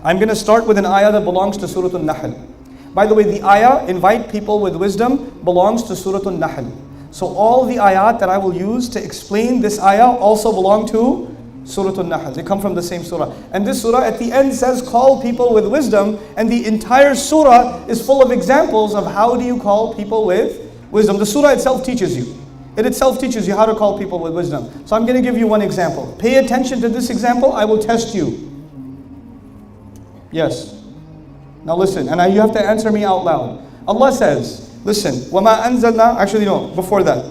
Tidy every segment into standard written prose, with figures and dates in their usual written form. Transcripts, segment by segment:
I'm going to start with an ayah that belongs to Surah Nahal. By the way, the ayah, invite people with wisdom, belongs to Surah Nahal. So all the ayat that I will use to explain this ayah also belong to Surah Nahal. They come from the same surah. And this surah at the end says, call people with wisdom. And the entire surah is full of examples of how do you call people with wisdom. The surah itself teaches you. It itself teaches you how to call people with wisdom. So I'm going to give you one example. Pay attention to this example. I will test you. Yes. Now listen, and you have to answer me out loud. Allah says, listen, وَمَا أَنزَلْنَا, actually no, before that.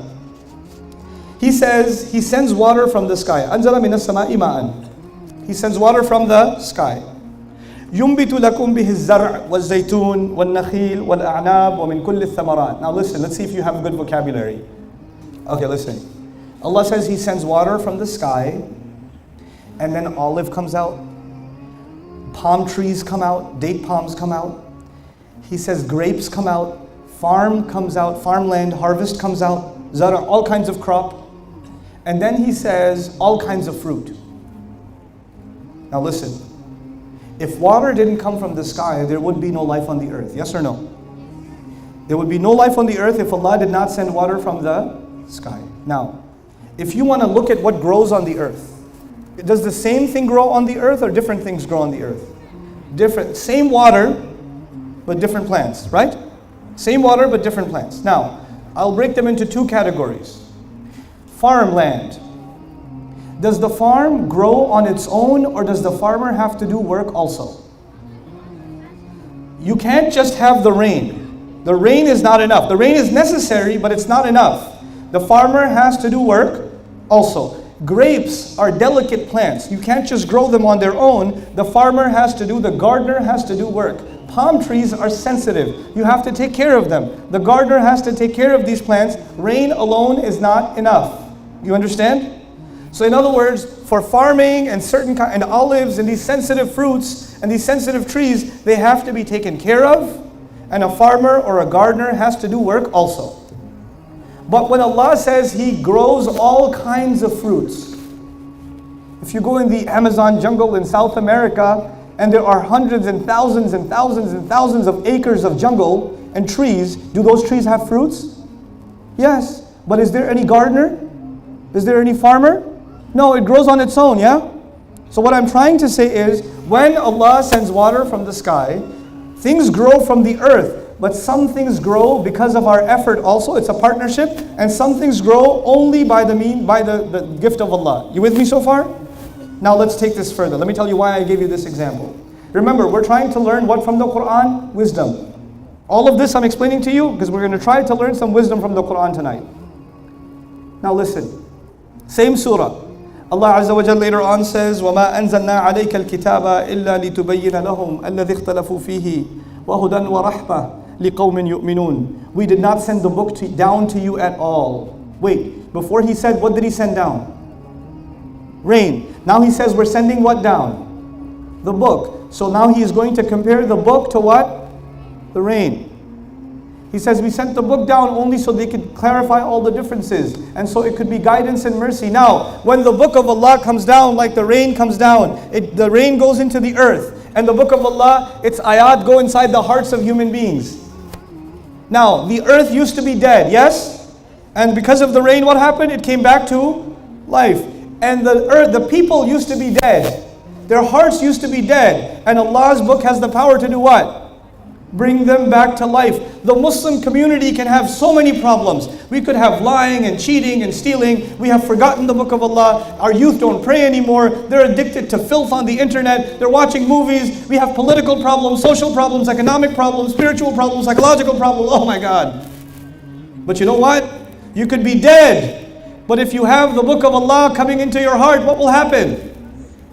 He says, He sends water from the sky. أَنزَلَ مِنَ السَّمَاءِ مَاءً. He sends water from the sky. يُنْبِتُ لَكُمْ بِهِ الزَّرْعِ وَالزَّيْتُونِ وَالنَّخِيلِ وَالْأَعْنَابِ وَمِنْ كُلِّ الثَّمَرَاتِ. Now listen, let's see if you have good vocabulary. Okay, listen. Allah says He sends water from the sky, and then olive comes out, palm trees come out, date palms come out. He says grapes come out, farm comes out, farmland, harvest comes out, zara, all kinds of crop. And then He says all kinds of fruit. Now listen, if water didn't come from the sky, there would be no life on the earth. Yes or no? There would be no life on the earth if Allah did not send water from the sky. Now, if you want to look at what grows on the earth, does the same thing grow on the earth or different things grow on the earth? Different, same water, but different plants, right? Same water, but different plants. Now, I'll break them into two categories. Farmland. Does the farm grow on its own or does the farmer have to do work also? You can't just have the rain. The rain is not enough. The rain is necessary, but it's not enough. The farmer has to do work also. Grapes are delicate plants. You can't just grow them on their own. The farmer has to do, the gardener has to do work. Palm trees are sensitive. You have to take care of them. The gardener has to take care of these plants. Rain alone is not enough. You understand? So in other words, for farming and certain and olives and these sensitive fruits and these sensitive trees, they have to be taken care of, and a farmer or a gardener has to do work also. But when Allah says He grows all kinds of fruits, if you go in the Amazon jungle in South America and there are hundreds and thousands and thousands and thousands of acres of jungle and trees, do those trees have fruits? Yes. But is there any gardener? Is there any farmer? No, it grows on its own, yeah? So what I'm trying to say is, when Allah sends water from the sky, things grow from the earth. But some things grow because of our effort also. It's a partnership. And some things grow only by the gift of Allah. You with me so far? Now let's take this further. Let me tell you why I gave you this example. Remember, we're trying to learn what from the Quran? Wisdom. All of this I'm explaining to you because we're going to try to learn some wisdom from the Quran tonight. Now listen. Same surah. Allah Azza wa Jalla later on says, وَمَا أَنزَلْنَا عَلَيْكَ الْكِتَابَ إِلَّا لِتُبَيِّنَ لَهُمْ الَّذِي اخْتَلَفُوا فِيهِ وَهُدًى وَرَحْمَةً لِقَوْمٍ يُؤْمِنُونَ. We did not send the book down to you at all. Wait, before He said, what did He send down? Rain. Now He says we're sending what down? The book. So now He is going to compare the book to what? The rain. He says we sent the book down only so they could clarify all the differences, and so it could be guidance and mercy. Now, when the book of Allah comes down like the rain comes down, the rain goes into the earth, and the book of Allah, its ayat go inside the hearts of human beings. Now, the earth used to be dead, yes? And because of the rain, what happened? It came back to life. And the people used to be dead. Their hearts used to be dead. And Allah's book has the power to do what? Bring them back to life. The Muslim community can have so many problems. We could have lying and cheating and stealing. We have forgotten the book of Allah. Our youth don't pray anymore. They're addicted to filth on the internet. They're watching movies. We have political problems, social problems, economic problems, spiritual problems, psychological problems. Oh my God. But you know what? You could be dead. But if you have the book of Allah coming into your heart, what will happen?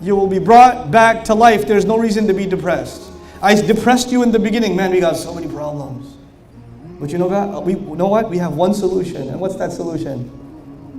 You will be brought back to life. There's no reason to be depressed. I depressed you in the beginning. Man, we got so many problems. But you know what? We have one solution. And what's that solution?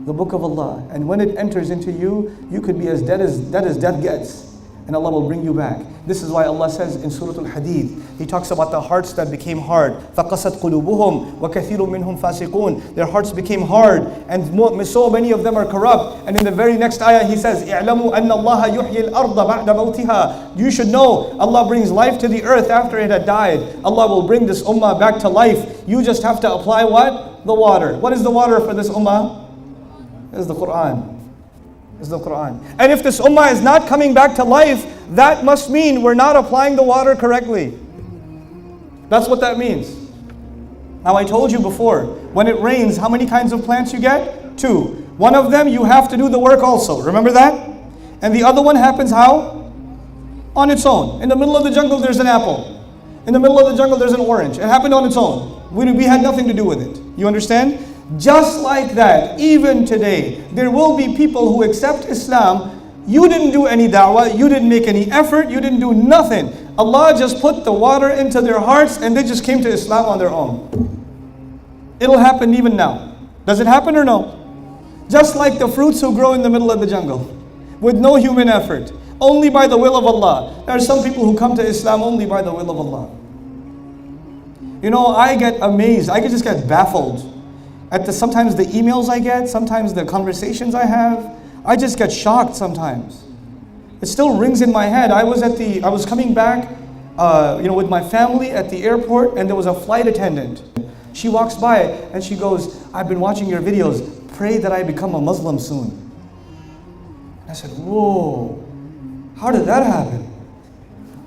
The book of Allah. And when it enters into you, you could be as dead as death gets. and Allah will bring you back. This is why Allah says in Surah Al-Hadid, He talks about the hearts that became hard. فَقَسَتْ قُلُوبُهُمْ وَكَثِيرٌ مِّنْهُمْ فَاسِقُونَ. Their hearts became hard, and so many of them are corrupt. And in the very next ayah He says, اعْلَمُوا أَنَّ اللَّهَ يُحْيِي الْأَرْضَ بَعْدَ مَوْتِهَا. You should know, Allah brings life to the earth after it had died. Allah will bring this ummah back to life. You just have to apply what? The water. What is the water for this ummah? Is the Quran. Is the Quran. And if this ummah is not coming back to life, that must mean we're not applying the water correctly. That's what that means. Now I told you before, when it rains, how many kinds of plants you get? 2. One of them you have to do the work also. Remember that? And the other one happens how? On its own. In the middle of the jungle there's an apple. In the middle of the jungle there's an orange. It happened on its own. We had nothing to do with it. You understand? Just like that, even today, there will be people who accept Islam. You didn't do any da'wah, you didn't make any effort, you didn't do nothing. Allah just put the water into their hearts and they just came to Islam on their own. It'll happen even now. Does it happen or no? Just like the fruits who grow in the middle of the jungle, with no human effort, only by the will of Allah. There are some people who come to Islam only by the will of Allah. You know, I get amazed, I just get baffled at sometimes the emails I get, sometimes the conversations I have. I just get shocked sometimes. It still rings in my head. I was coming back, with my family at the airport, and there was a flight attendant. She walks by and she goes, "I've been watching your videos. Pray that I become a Muslim soon." I said, "Whoa, how did that happen?"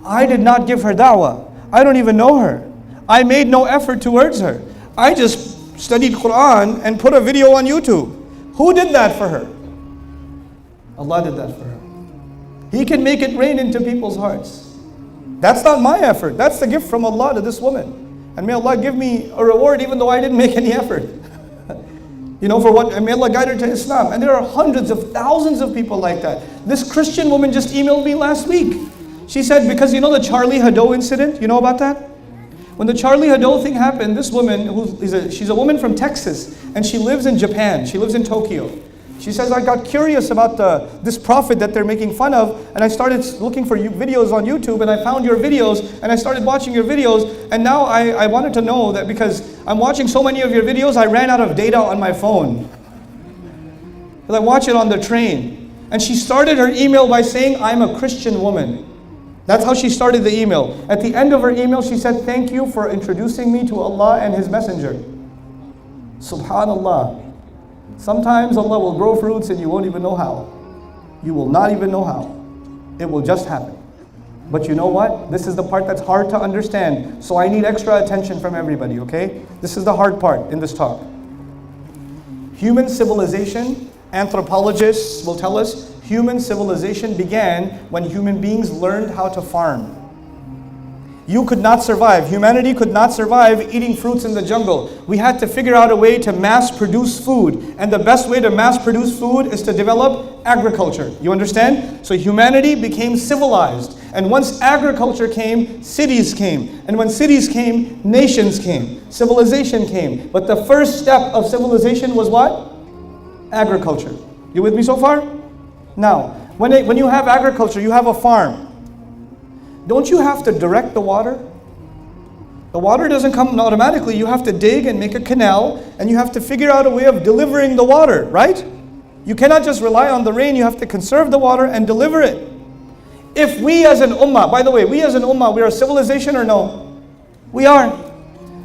I did not give her da'wah. I don't even know her. I made no effort towards her. I just studied Quran and put a video on YouTube. Who did that for her? Allah did that for her. He can make it rain into people's hearts. That's not my effort. That's the gift from Allah to this woman. And may Allah give me a reward even though I didn't make any effort. For what? And may Allah guide her to Islam. And there are hundreds of thousands of people like that. This Christian woman just emailed me last week. She said, because you know the Charlie Hebdo incident? You know about that? When the Charlie Hebdo thing happened, this woman, she's a woman from Texas, and she lives in Japan. She lives in Tokyo. She says, I got curious about this prophet that they're making fun of, and I started looking for videos on YouTube, and I found your videos, and I started watching your videos, and now I wanted to know that because I'm watching so many of your videos, I ran out of data on my phone. Because I watch it on the train. And she started her email by saying, I'm a Christian woman. That's how she started the email. At the end of her email, she said, thank you for introducing me to Allah and His Messenger. Subhanallah. Sometimes Allah will grow fruits and you won't even know how. You will not even know how. It will just happen. But you know what? This is the part that's hard to understand. So I need extra attention from everybody, okay? This is the hard part in this talk. Human civilization, anthropologists will tell us, human civilization began when human beings learned how to farm. You could not survive. Humanity could not survive eating fruits in the jungle. We had to figure out a way to mass produce food. And the best way to mass produce food is to develop agriculture. You understand? So humanity became civilized. And once agriculture came, cities came. And when cities came, nations came. Civilization came. But the first step of civilization was what? Agriculture. You with me so far? Now, when you have agriculture, you have a farm. Don't you have to direct the water? The water doesn't come automatically. You have to dig and make a canal, and you have to figure out a way of delivering the water, right? You cannot just rely on the rain. You have to conserve the water and deliver it. If we as an ummah, by the way, we as an ummah, we are a civilization or no? We are.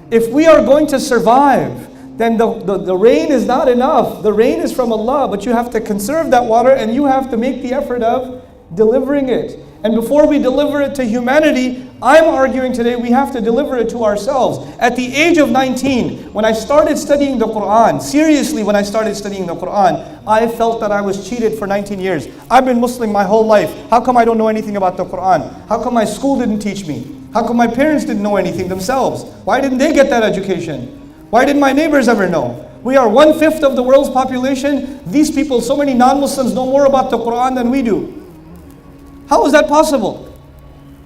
If we are going to survive, then the rain is not enough. The rain is from Allah, but you have to conserve that water and you have to make the effort of delivering it. And before we deliver it to humanity, I'm arguing today we have to deliver it to ourselves. At the age of 19, when I started studying the Quran, seriously when I started studying the Quran, I felt that I was cheated for 19 years. I've been Muslim my whole life. How come I don't know anything about the Quran? How come my school didn't teach me? How come my parents didn't know anything themselves? Why didn't they get that education? Why didn't my neighbors ever know? We are 1/5 of the world's population. These people, so many non-Muslims know more about the Quran than we do. How is that possible?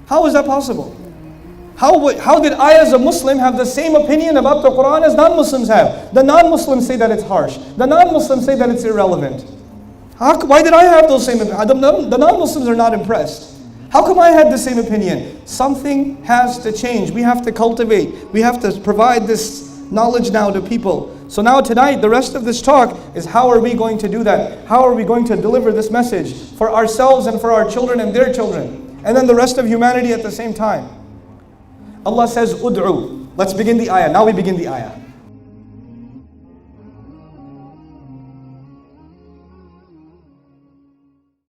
How is that possible? How did I as a Muslim have the same opinion about the Quran as non-Muslims have? The non-Muslims say that it's harsh. The non-Muslims say that it's irrelevant. Why did I have those same opinions? The non-Muslims are not impressed. How come I had the same opinion? Something has to change. We have to cultivate. We have to provide this knowledge now to people. So now tonight, the rest of this talk is how are we going to do that? How are we going to deliver this message for ourselves and for our children and their children? And then the rest of humanity at the same time. Allah says, Ud'u. Let's begin the ayah. Now we begin the ayah.